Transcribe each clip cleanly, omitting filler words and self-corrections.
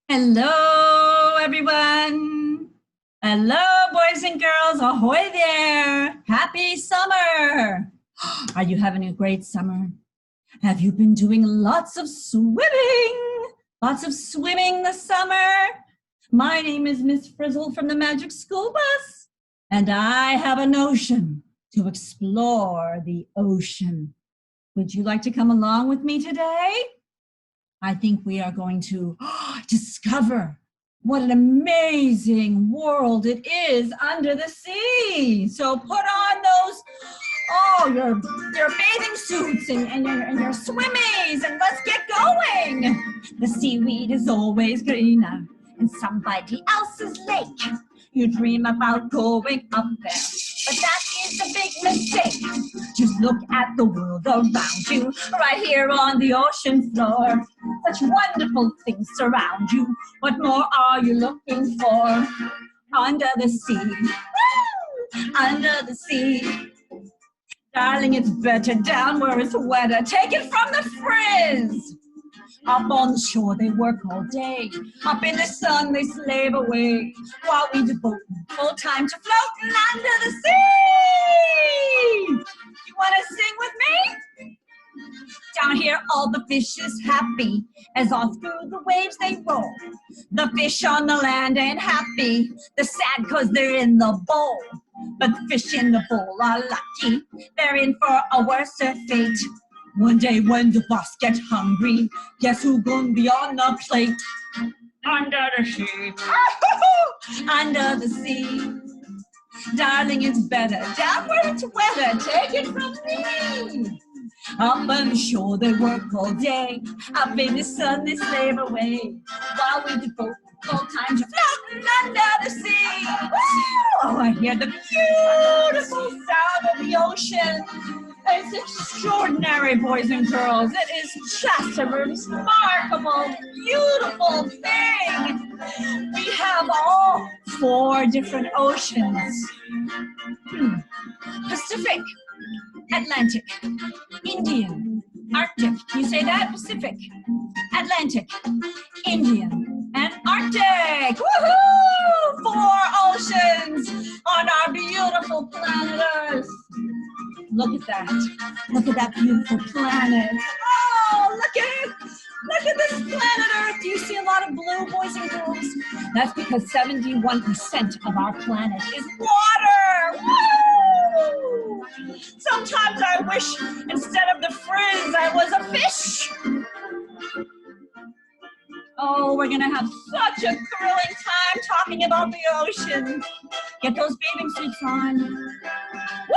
Hello, everyone. Hello, boys and girls. Ahoy there. Happy summer. Are you having a great summer? Have you been doing lots of swimming? Lots of swimming this summer? My name is Miss Frizzle from the Magic School Bus, and I have a notion to explore the ocean. Would you like to come along with me today? I think we are going to discover what an amazing world it is under the sea. So put on those, your bathing suits and your swimmies, and let's get going. The seaweed is always greener in somebody else's lake. You dream about going up there, but that is a big mistake. Just look at the world around you, right here on the ocean floor. Such wonderful things surround you. What more are you looking for? Under the sea, woo! Under the sea. Darling, it's better down where it's wetter. Take it from the frizz. Up on the shore they work all day. Up in the sun they slave away, while we devote full time to floating under the sea. You want to sing with me? Down here all the fish is happy as all through the waves they roll. The fish on the land ain't happy. They're sad cause they're in the bowl. But the fish in the bowl are lucky. They're in for a worse fate. One day when the boss gets hungry, guess who's gonna be on the plate? Under the sea. Under the sea. Darling, it's better down where it's wetter. Take it from me. Up on the shore they work all day. Up in the sun they slave away, while we devote full time to floating under the sea. Woo! Oh, I hear the beautiful sound of the ocean. It's extraordinary, boys and girls. It is just a remarkable, beautiful thing. We have all 4 different oceans. Pacific, Atlantic, Indian, Arctic. Can you say that? Pacific, Atlantic, Indian, and Arctic. Woohoo! 4 oceans on our beautiful planet Earth. Look at that. Look at that beautiful planet. Oh, look at it. Look at this planet Earth. Do you see a lot of blue, boys and girls? That's because 71% of our planet is water. Woo! Sometimes I wish instead of the frizz, I was a fish. Oh, we're going to have such a thrilling time talking about the ocean. Get those bathing suits on. Woo!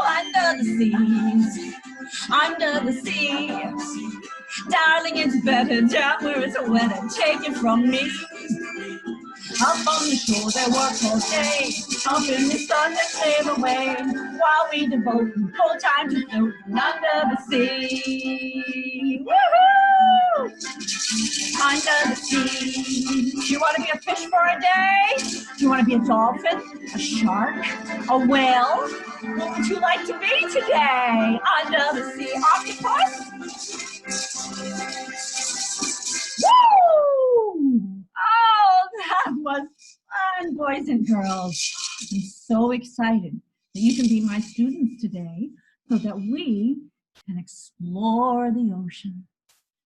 Under the seas. Under the seas. Darling, it's better down where it's wetter. Take it from me. Up on the shore they work all day. Up in the sun they slave away, while we devote full time to floating under the sea. Woohoo! Under the sea. Do you want to be a fish for a day? Do you want to be a dolphin, a shark, a whale? What would you like to be today? Under the sea. Octopus? Woo! Oh, that was fun, boys and girls. I'm so excited that you can be my students today so that we can explore the ocean.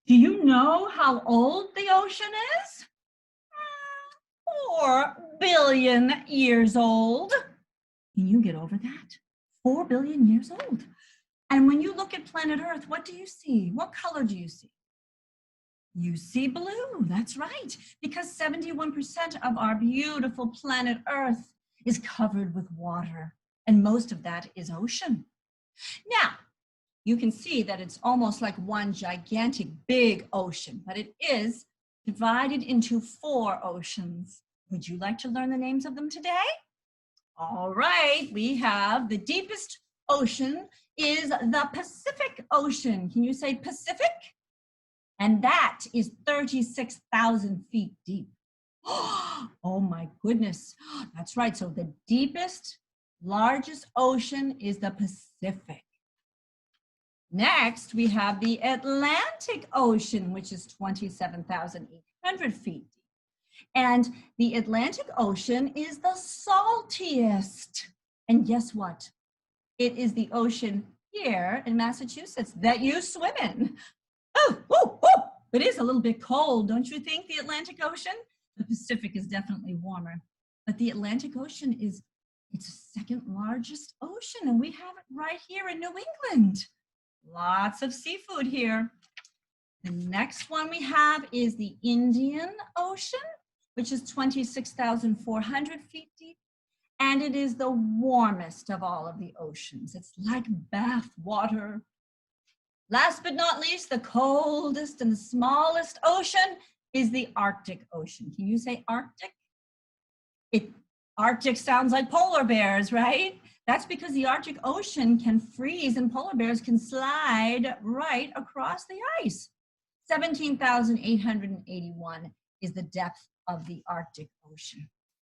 Do you know how old the ocean is? 4 billion years old. Can you get over that? 4 billion years old. And when you look at planet Earth, what do you see? What color do you see? You see blue, that's right, because 71% of our beautiful planet Earth is covered with water, and most of that is ocean. Now, you can see that it's almost like one gigantic big ocean, but it is divided into 4 oceans. Would you like to learn the names of them today? All right, we have the deepest ocean is the Pacific Ocean. Can you say Pacific? And that is 36,000 feet deep. Oh my goodness, that's right. So the deepest, largest ocean is the Pacific. Next, we have the Atlantic Ocean, which is 27,800 feet deep. And the Atlantic Ocean is the saltiest. And guess what? It is the ocean here in Massachusetts that you swim in. Oh, oh, oh, it is a little bit cold, don't you think, the Atlantic Ocean? The Pacific is definitely warmer, but the Atlantic Ocean it's the second largest ocean, and we have it right here in New England. Lots of seafood here. The next one we have is the Indian Ocean, which is 26,400 feet deep, and it is the warmest of all of the oceans. It's like bath water. Last but not least, the coldest and the smallest ocean is the Arctic Ocean. Can you say Arctic? Arctic sounds like polar bears, right? That's because the Arctic Ocean can freeze and polar bears can slide right across the ice. 17,881 is the depth of the Arctic Ocean.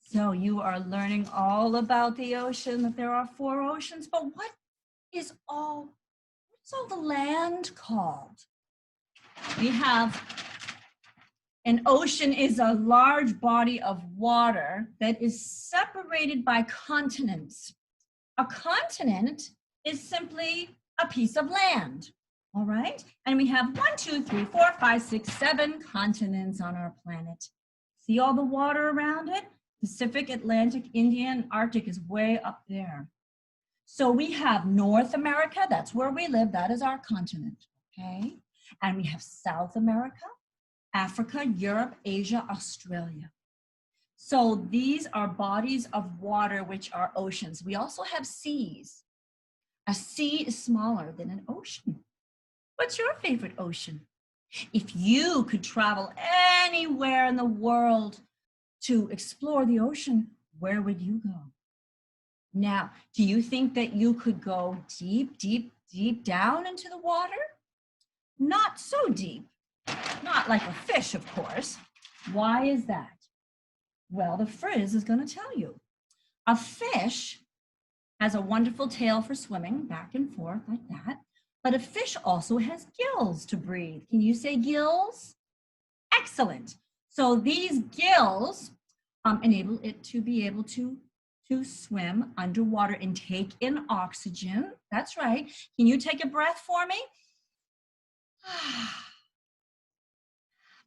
So you are learning all about the ocean, that there are 4 oceans, but what is all the land called? We have an ocean is a large body of water that is separated by continents. A continent is simply a piece of land, all right? And we have 1, 2, 3, 4, 5, 6, 7 continents on our planet. See all the water around it? Pacific, Atlantic, Indian, Arctic is way up there. So we have North America, that's where we live, that is our continent, okay? And we have South America, Africa, Europe, Asia, Australia. So these are bodies of water, which are oceans. We also have seas. A sea is smaller than an ocean. What's your favorite ocean? If you could travel anywhere in the world to explore the ocean, where would you go? Now, do you think that you could go deep, deep, deep down into the water? Not so deep. Not like a fish, of course. Why is that? Well, the Frizz is going to tell you. A fish has a wonderful tail for swimming back and forth like that, but a fish also has gills to breathe. Can you say gills? Excellent. So these gills enable it to be able to swim underwater and take in oxygen. That's right. Can you take a breath for me?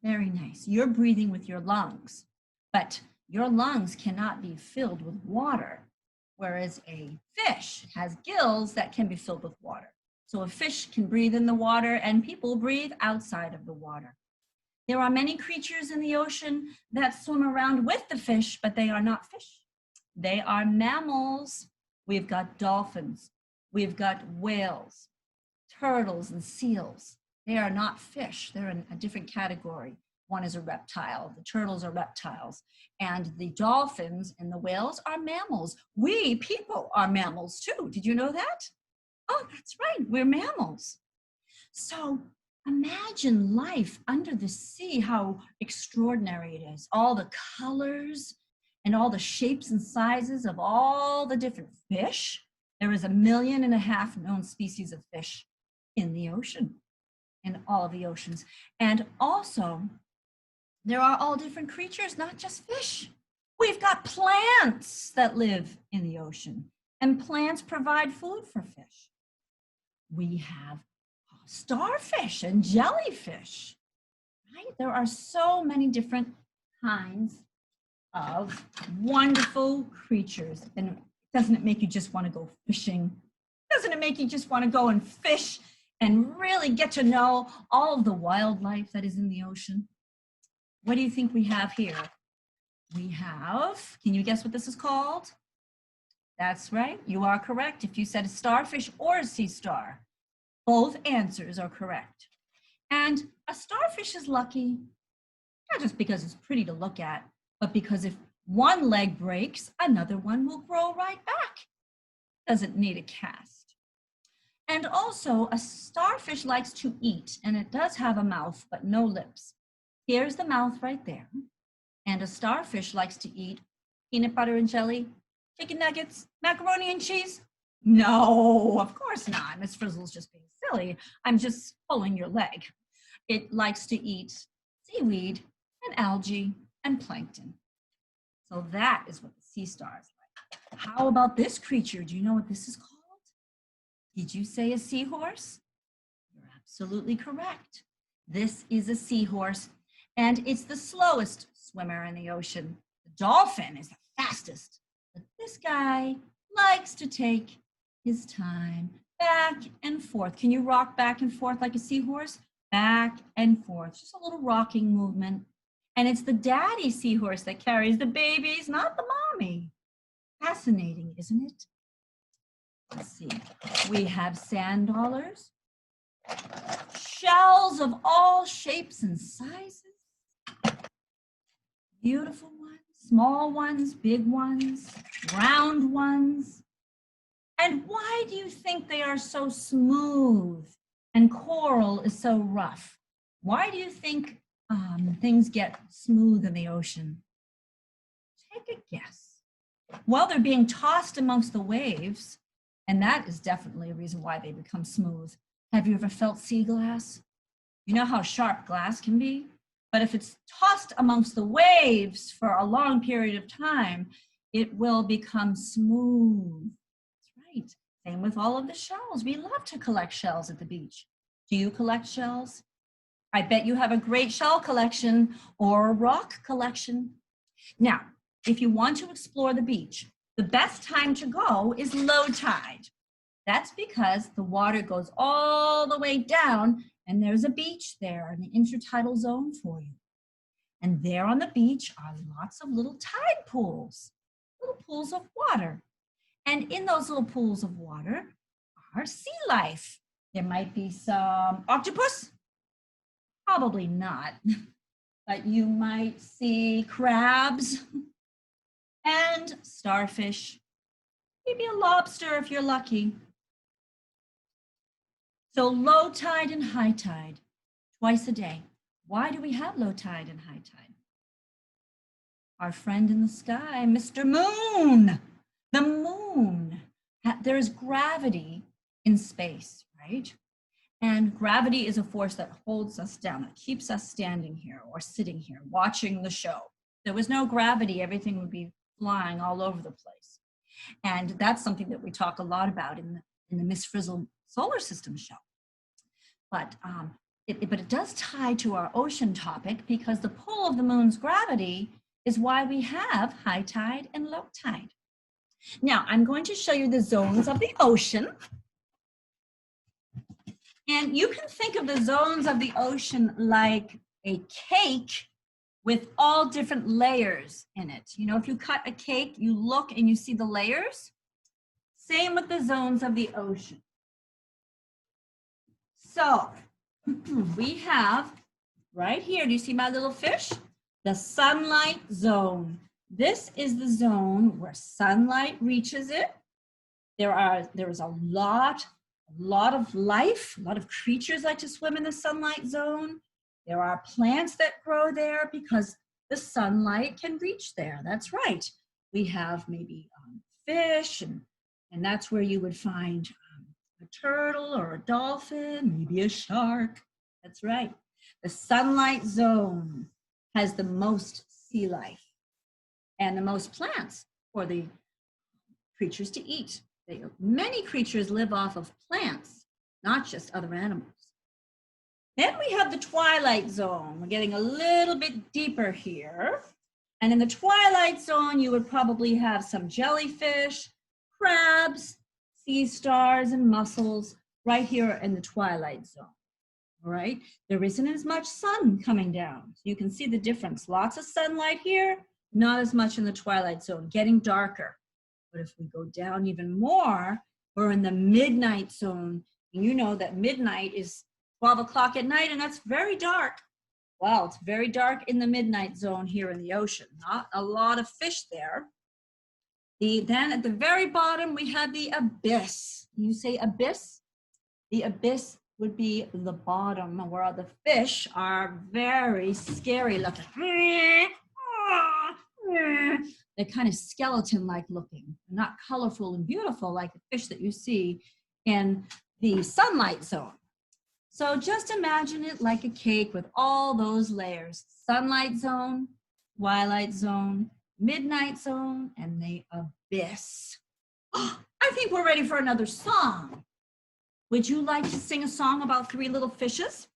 Very nice. You're breathing with your lungs, but your lungs cannot be filled with water, whereas a fish has gills that can be filled with water. So a fish can breathe in the water and people breathe outside of the water. There are many creatures in the ocean that swim around with the fish, but they are not fish. They are mammals. We've got dolphins. We've got whales, turtles, and seals. They are not fish. They're in a different category. One is a reptile. The turtles are reptiles. And the dolphins and the whales are mammals. We people are mammals too. Did you know that? Oh, that's right. We're mammals. So imagine life under the sea, how extraordinary it is. All the colors and all the shapes and sizes of all the different fish. There is 1.5 million known species of fish in the ocean, in all of the oceans. And also, there are all different creatures, not just fish. We've got plants that live in the ocean, and plants provide food for fish. We have starfish and jellyfish, right? There are so many different kinds of wonderful creatures. And doesn't it make you just want to go fishing? Doesn't it make you just want to go and fish and really get to know all of the wildlife that is in the ocean? What do you think we have here? We have, can you guess what this is called? That's right, you are correct. If you said a starfish or a sea star, both answers are correct. And a starfish is lucky, not just because it's pretty to look at, but because if one leg breaks, another one will grow right back. Doesn't need a cast. And also, a starfish likes to eat, and it does have a mouth, but no lips. Here's the mouth right there. And a starfish likes to eat peanut butter and jelly, chicken nuggets, macaroni and cheese. No, of course not. Miss Frizzle's just being silly. I'm just pulling your leg. It likes to eat seaweed and algae and plankton. So that is what the sea star is like. How about this creature? Do you know what this is called? Did you say a seahorse? You're absolutely correct. This is a seahorse, and it's the slowest swimmer in the ocean. The dolphin is the fastest, but this guy likes to take his time back and forth. Can you rock back and forth like a seahorse? Back and forth, just a little rocking movement. And it's the daddy seahorse that carries the babies, not the mommy. Fascinating, isn't it? Let's see. We have sand dollars, shells of all shapes and sizes. Beautiful ones, small ones, big ones, round ones. And why do you think they are so smooth and coral is so rough? Why do you think things get smooth in the ocean? Take a guess. Well, they're being tossed amongst the waves, and that is definitely a reason why they become smooth. Have you ever felt sea glass? You know how sharp glass can be? But if it's tossed amongst the waves for a long period of time, it will become smooth. That's right. Same with all of the shells. We love to collect shells at the beach. Do you collect shells? I bet you have a great shell collection or a rock collection. Now, if you want to explore the beach, the best time to go is low tide. That's because the water goes all the way down and there's a beach there, an intertidal zone for you. And there on the beach are lots of little tide pools, little pools of water. And in those little pools of water are sea life. There might be some octopus, probably not, but you might see crabs and starfish, maybe a lobster if you're lucky. So low tide and high tide, twice a day. Why do we have low tide and high tide? Our friend in the sky, Mr. Moon. The moon. There is gravity in space, right? And gravity is a force that holds us down, that keeps us standing here or sitting here, watching the show. If there was no gravity, everything would be flying all over the place. And that's something that we talk a lot about in the Miss Frizzle solar system show. But it does tie to our ocean topic because the pull of the moon's gravity is why we have high tide and low tide. Now, I'm going to show you the zones of the ocean. And you can think of the zones of the ocean like a cake with all different layers in it. You know, if you cut a cake, you look and you see the layers. Same with the zones of the ocean. So we have right here, do you see my little fish? The sunlight zone. This is the zone where sunlight reaches it. There is a lot of life, a lot of creatures like to swim in the sunlight zone. There are plants that grow there because the sunlight can reach there. That's right. We have maybe fish, and that's where you would find a turtle or a dolphin, maybe a shark. That's right. The sunlight zone has the most sea life and the most plants for the creatures to eat. Many creatures live off of plants, not just other animals. Then we have the twilight zone. We're getting a little bit deeper here. And in the twilight zone, you would probably have some jellyfish, crabs, sea stars, and mussels right here in the twilight zone. All right, there isn't as much sun coming down. So you can see the difference. Lots of sunlight here, not as much in the twilight zone, getting darker. But if we go down even more, we're in the midnight zone. And you know that midnight is 12 o'clock at night, and that's very dark. Well, it's very dark in the midnight zone here in the ocean. Not a lot of fish there. Then at the very bottom, we have the abyss. You say abyss? The abyss would be the bottom where the fish are very scary looking. They're kind of skeleton-like looking, not colorful and beautiful like the fish that you see in the sunlight zone. So just imagine it like a cake with all those layers. Sunlight zone, twilight zone, midnight zone, and the abyss. I think we're ready for another song. Would you like to sing a song about three little fishes?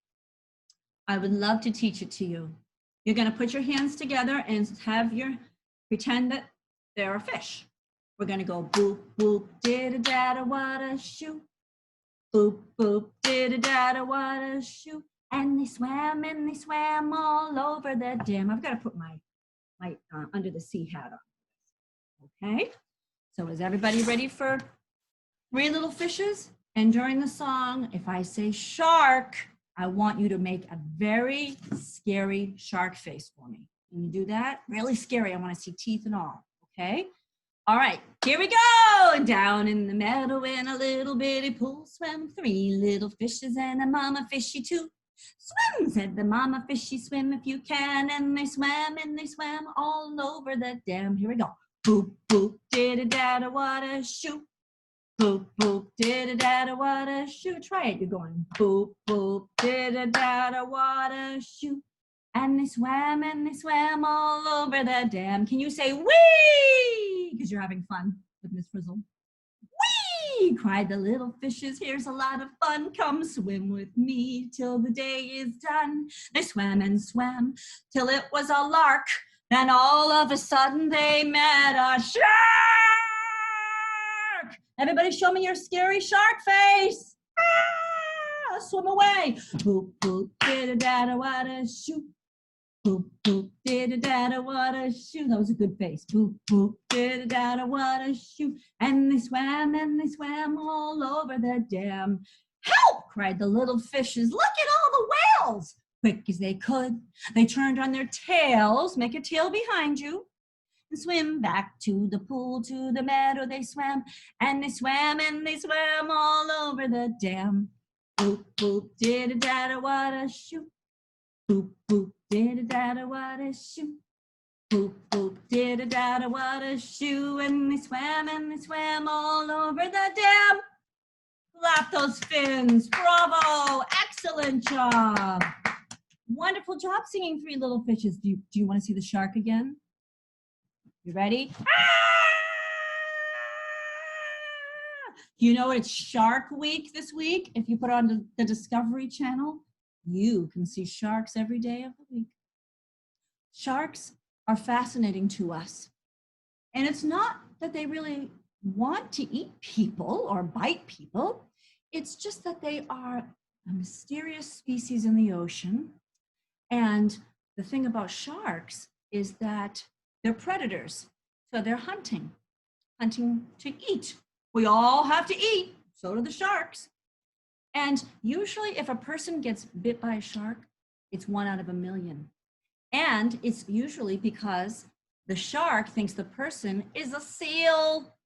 I would love to teach it to you. You're going to put your hands together and pretend that they're a fish. We're going to go boop, boop, did-a-da-da-wada-shoo. Boop, boop, did-a-da-da-wada-shoo. And they swam all over the dam. I've got to put my under the sea hat on. Okay? So is everybody ready for three little fishes? And during the song, if I say shark, I want you to make a very scary shark face for me. Can you do that? Really scary. I want to see teeth and all. Okay? All right, here we go. Down in the meadow in a little bitty pool swam three little fishes and a mama fishy too. Swim, said the mama fishy, swim if you can. And they swam all over the dam. Here we go. Boop, boop, did-a-da-da-wada-shoo. Boop, boop, did-a-da-da-wada-shoo. Try it. You're going boop, boop, did-a-da-da-wada-shoo. And they swam all over the dam. Can you say whee? Because you're having fun with Miss Frizzle. Whee! Cried the little fishes. Here's a lot of fun. Come swim with me till the day is done. They swam and swam till it was a lark. Then all of a sudden they met a shark. Everybody show me your scary shark face. Ah, swim away. Boop, boop, did-a-da-da-wada-shoo. Boop, boop, did-a-da-da-wada-shoo. That was a good face. Boop, boop, did-a-da-da-wada-shoo. And they swam all over the dam. Help! Cried the little fishes. Look at all the whales. Quick as they could, they turned on their tails. Make a tail behind you. And swim back to the pool, to the meadow they swam. And they swam all over the dam. Boop, boop, did-a-da-da-wada-shoo. Boop, boop, did-a-da-da-wada-shoo. Boop, boop, did-a-da-da-wada-shoo. And they swam all over the dam. Flap those fins. Bravo. Excellent job. Wonderful job singing Three Little Fishes. Do you want to see the shark again? You ready? You know it's Shark Week this week. If you put on the Discovery Channel, you can see sharks every day of the week. Sharks are fascinating to us. And it's not that they really want to eat people or bite people. It's just that they are a mysterious species in the ocean. And the thing about sharks is that they're predators. So they're hunting to eat. We all have to eat, so do the sharks. And usually if a person gets bit by a shark, it's 1 out of 1,000,000. And it's usually because the shark thinks the person is a seal.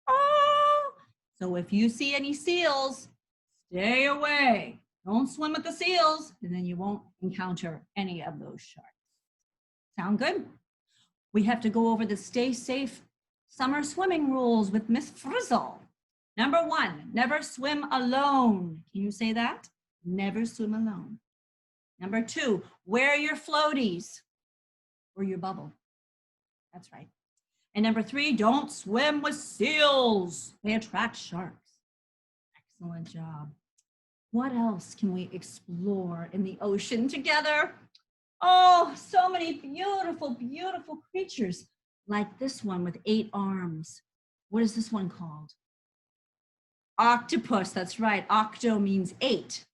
Oh! So if you see any seals, stay away. Don't swim with the seals, and then you won't encounter any of those sharks. Sound good? We have to go over the stay safe summer swimming rules with Miss Frizzle. Number 1, never swim alone. Can you say that? Never swim alone. Number 2, wear your floaties or your bubble. That's right. And number 3, don't swim with seals. They attract sharks. Excellent job. What else can we explore in the ocean together? Oh, so many beautiful, beautiful creatures, like this one with 8 arms. What is this one called? Octopus, that's right. Octo means 8.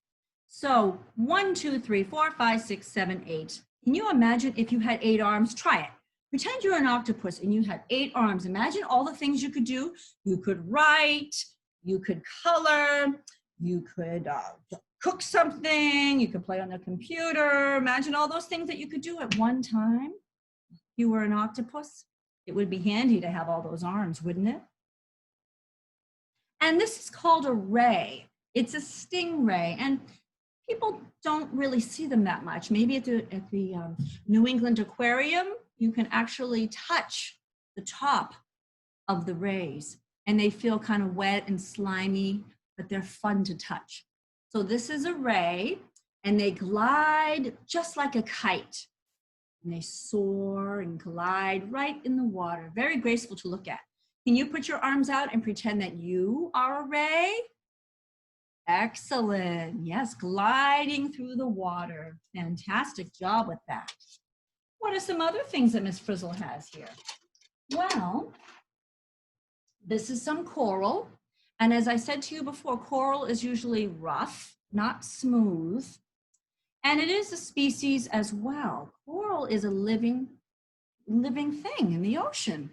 So 1, 2, 3, 4, 5, 6, 7, 8. Can you imagine if you had 8 arms? Try it. Pretend you're an octopus and you had 8 arms. Imagine all the things you could do. You could write, you could color, you could cook something, you could play on the computer. Imagine all those things that you could do at one time. If you were an octopus, it would be handy to have all those arms, wouldn't it? And this is called a ray. It's a stingray, and people don't really see them that much. Maybe at the New England Aquarium, you can actually touch the top of the rays, and they feel kind of wet and slimy, but they're fun to touch. So this is a ray, and they glide just like a kite. And they soar and glide right in the water. Very graceful to look at. Can you put your arms out and pretend that you are a ray? Excellent. Yes, gliding through the water. Fantastic job with that. What are some other things that Miss Frizzle has here? Well, this is some coral. And as I said to you before, coral is usually rough, not smooth. And it is a species as well. Coral is a living thing in the ocean.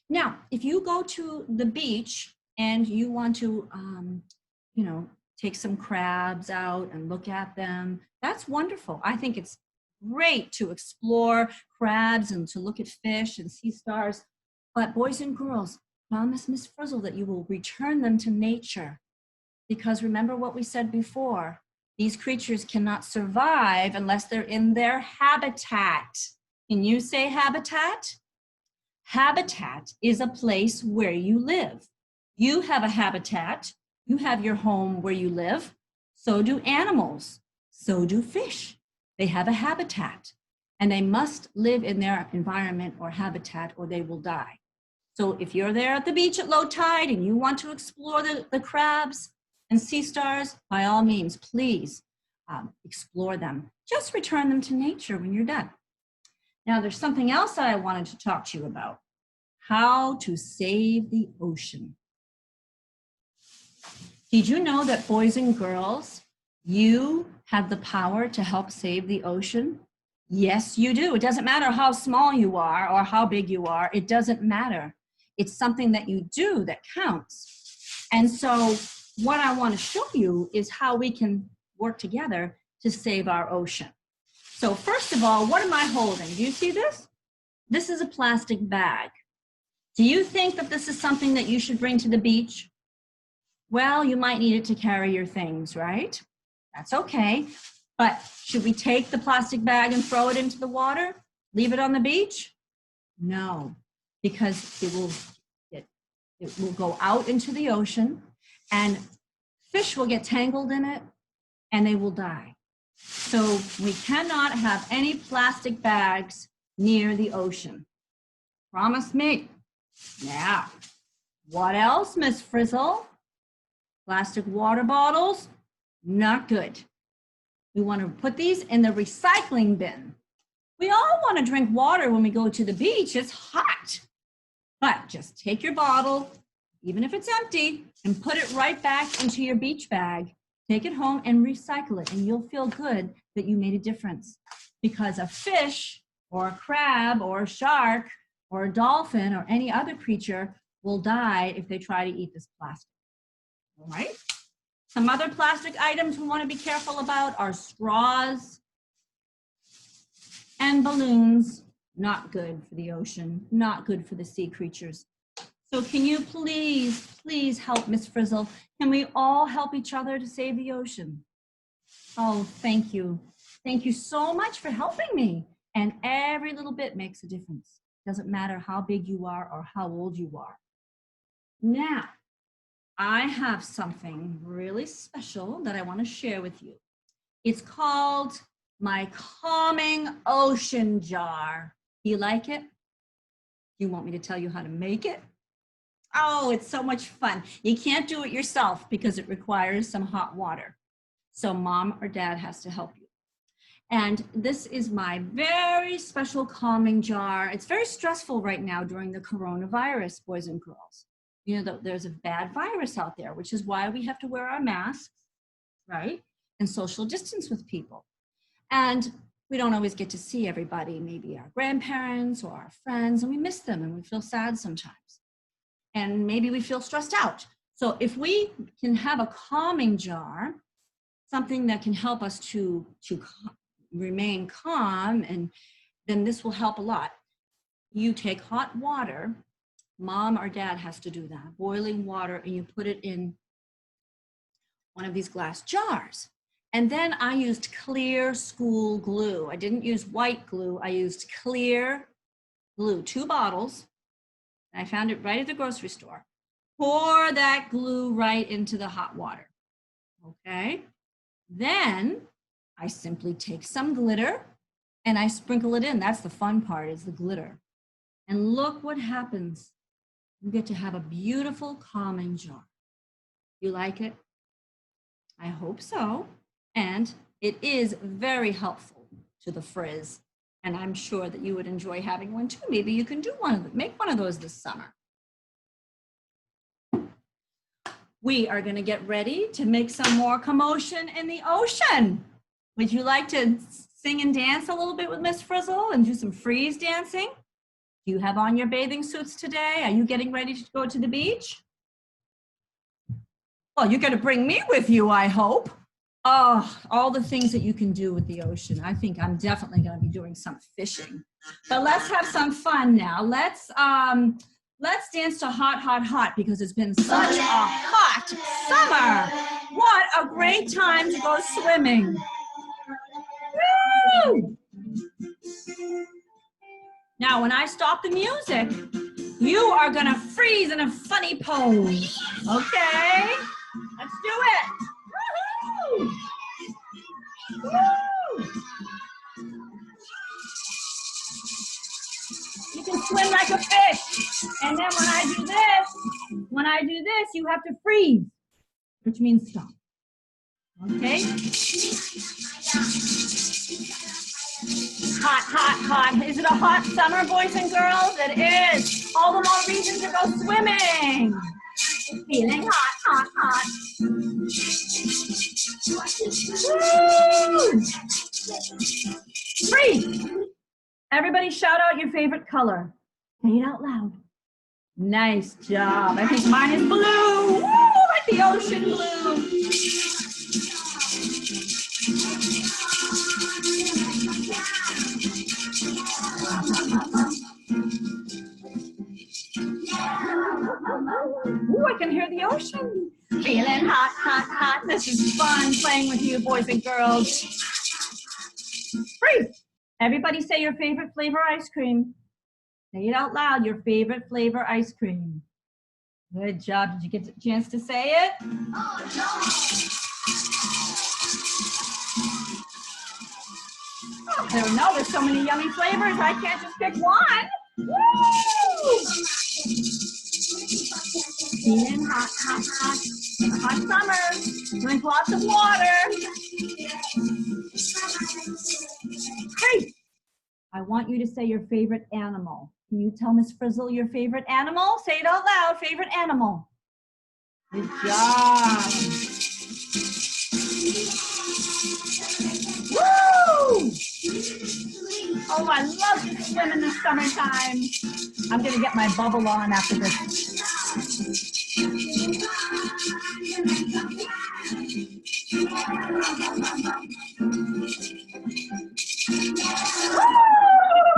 Now, if you go to the beach and you want to, take some crabs out and look at them, that's wonderful. I think it's great to explore crabs and to look at fish and sea stars. But boys and girls, promise Miss Frizzle that you will return them to nature. Because remember what we said before, these creatures cannot survive unless they're in their habitat. Can you say habitat? Habitat is a place where you live. You have a habitat. You have your home where you live. So do animals. So do fish. They have a habitat. And they must live in their environment or habitat or they will die. So if you're there at the beach at low tide and you want to explore the crabs and sea stars, by all means, please explore them. Just return them to nature when you're done. Now, there's something else that I wanted to talk to you about. How to save the ocean. Did you know that boys and girls, you have the power to help save the ocean? Yes, you do. It doesn't matter how small you are or how big you are. It doesn't matter. It's something that you do that counts. And so what I want to show you is how we can work together to save our ocean. So first of all, what am I holding? Do you see this? This is a plastic bag. Do you think that this is something that you should bring to the beach? Well, you might need it to carry your things, right? That's okay. But should we take the plastic bag and throw it into the water? Leave it on the beach? No, because it will go out into the ocean and fish will get tangled in it and they will die. So we cannot have any plastic bags near the ocean. Promise me. Now, what else, Miss Frizzle? Plastic water bottles? Not good. We want to put these in the recycling bin. We all want to drink water when we go to the beach. It's hot. But just take your bottle, even if it's empty, and put it right back into your beach bag. Take it home and recycle it, and you'll feel good that you made a difference. Because a fish or a crab or a shark or a dolphin or any other creature will die if they try to eat this plastic. All right? Some other plastic items we want to be careful about are straws and balloons. Not good for the ocean, not good for the sea creatures. So can you please help Miss Frizzle? Can we all help each other to save the ocean? Oh, thank you. Thank you so much for helping me. And every little bit makes a difference. Doesn't matter how big you are or how old you are. Now, I have something really special that I want to share with you. It's called my calming ocean jar. Do you like it? Do you want me to tell you how to make it? Oh, it's so much fun. You can't do it yourself because it requires some hot water. So mom or dad has to help you. And this is my very special calming jar. It's very stressful right now during the coronavirus, boys and girls. You know, there's a bad virus out there, which is why we have to wear our masks, right? And social distance with people. And we don't always get to see everybody, maybe our grandparents or our friends, and we miss them and we feel sad sometimes. And maybe we feel stressed out. So if we can have a calming jar, something that can help us to remain calm, and then this will help a lot. You take hot water. Mom or dad has to do that, boiling water, and you put it in one of these glass jars. And then I used clear school glue. I didn't use white glue. I used clear glue, 2 bottles. I found it right at the grocery store. Pour that glue right into the hot water. Okay. Then I simply take some glitter and I sprinkle it in. That's the fun part, is the glitter. And look what happens. You get to have a beautiful calming jar. You like it? I hope so. And it is very helpful to the frizz. And I'm sure that you would enjoy having one too. Maybe you can do make one of those this summer. We are going to get ready to make some more commotion in the ocean. Would you like to sing and dance a little bit with Miss Frizzle and do some freeze dancing? Do you have on your bathing suits today? Are you getting ready to go to the beach? Well, you're going to bring me with you, I hope. Oh, all the things that you can do with the ocean. I think I'm definitely going to be doing some fishing. But let's have some fun now. Let's dance to Hot, Hot, Hot, because it's been such a hot summer. What a great time to go swimming. Woo! Now, when I stop the music, you are going to freeze in a funny pose. Okay? Let's do it. Woo-hoo! Woo! You can swim like a fish. And then when I do this, you have to freeze, which means stop. Okay? Hot, hot, hot. Is it a hot summer, boys and girls? It is. All the more reason to go swimming. Feeling hot, hot, hot. Woo! Freeze. Everybody shout out your favorite color. Say it out loud. Nice job. I think mine is blue. Woo! Like the ocean blue. Ooh, I can hear the ocean. Feeling hot, hot, hot. This is fun playing with you, boys and girls. Freeze. Everybody say your favorite flavor ice cream. Say it out loud, your favorite flavor ice cream. Good job. Did you get a chance to say it? Oh, no. There's so many yummy flavors. I can't just pick one. Woo! Feeling hot, hot, hot. Hot summer. Drink lots of water. Hey, I want you to say your favorite animal. Can you tell Miss Frizzle your favorite animal? Say it out loud, favorite animal. Good job. Woo! Oh, I love to swim in the summertime. I'm going to get my bubble on after this.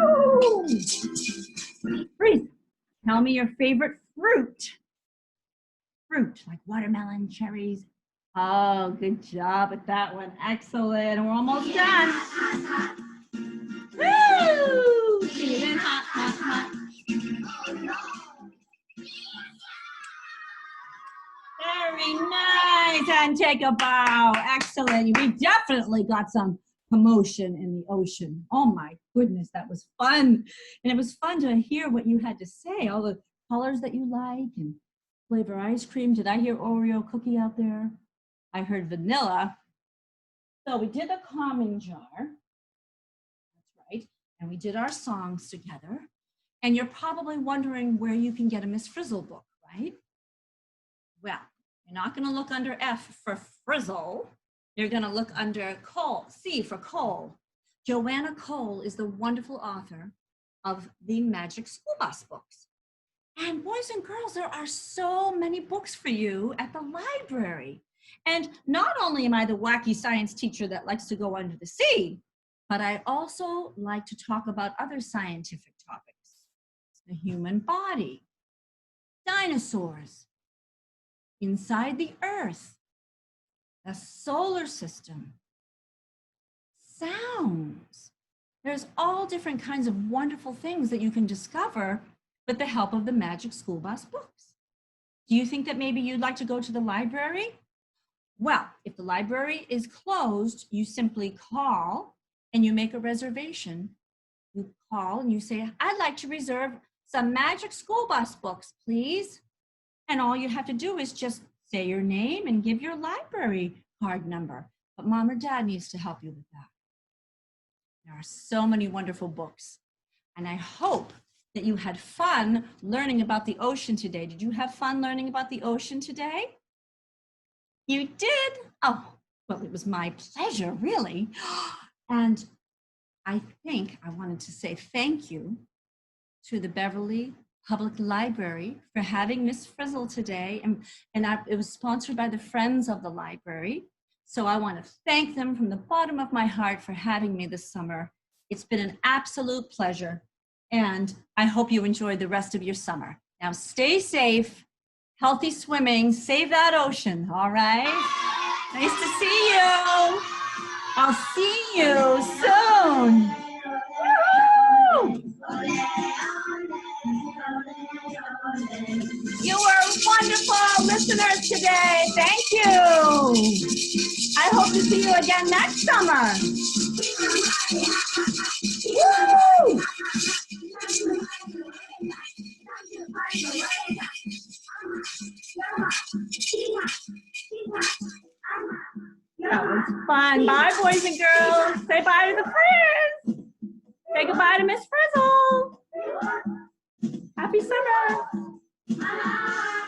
Woo! Freeze. Tell me your favorite fruit. Fruit, like watermelon, cherries. Oh, good job with that one. Excellent. We're almost done. Woo! Feeling hot, hot, hot. Very nice. And take a bow. Excellent. We definitely got some commotion in the ocean. Oh my goodness, that was fun. And it was fun to hear what you had to say, all the colors that you like and flavor ice cream. Did I hear Oreo cookie out there? I heard vanilla. So we did the calming jar. That's right. And we did our songs together. And you're probably wondering where you can get a Miss Frizzle book, right? Well, you're not going to look under F for Frizzle. You're going to look under Cole, C for Cole. Joanna Cole is the wonderful author of the Magic School Bus books. And boys and girls, there are so many books for you at the library. And not only am I the wacky science teacher that likes to go under the sea, but I also like to talk about other scientific topics. The human body, dinosaurs, inside the earth, the solar system, sounds. There's all different kinds of wonderful things that you can discover with the help of the Magic School Bus books. Do you think that maybe you'd like to go to the library? Well, if the library is closed, you simply call and you make a reservation. You call and you say, I'd like to reserve some Magic School Bus books, please. And all you have to do is just say your name and give your library card number. But mom or dad needs to help you with that. There are so many wonderful books. And I hope that you had fun learning about the ocean today. Did you have fun learning about the ocean today? You did? Oh, well, it was my pleasure, really. And I think I wanted to say thank you to the Beverly Public Library for having Miss Frizzle today. It was sponsored by the Friends of the Library. So I want to thank them from the bottom of my heart for having me this summer. It's been an absolute pleasure. And I hope you enjoy the rest of your summer. Now stay safe, healthy swimming, save that ocean, all right? Nice to see you. I'll see you soon. Woo! You were wonderful listeners today. Thank you. I hope to see you again next summer. Woo! That was fun. Bye, boys and girls. Say bye to the friends. Say goodbye to Miss Frizzle. Happy summer. Bye.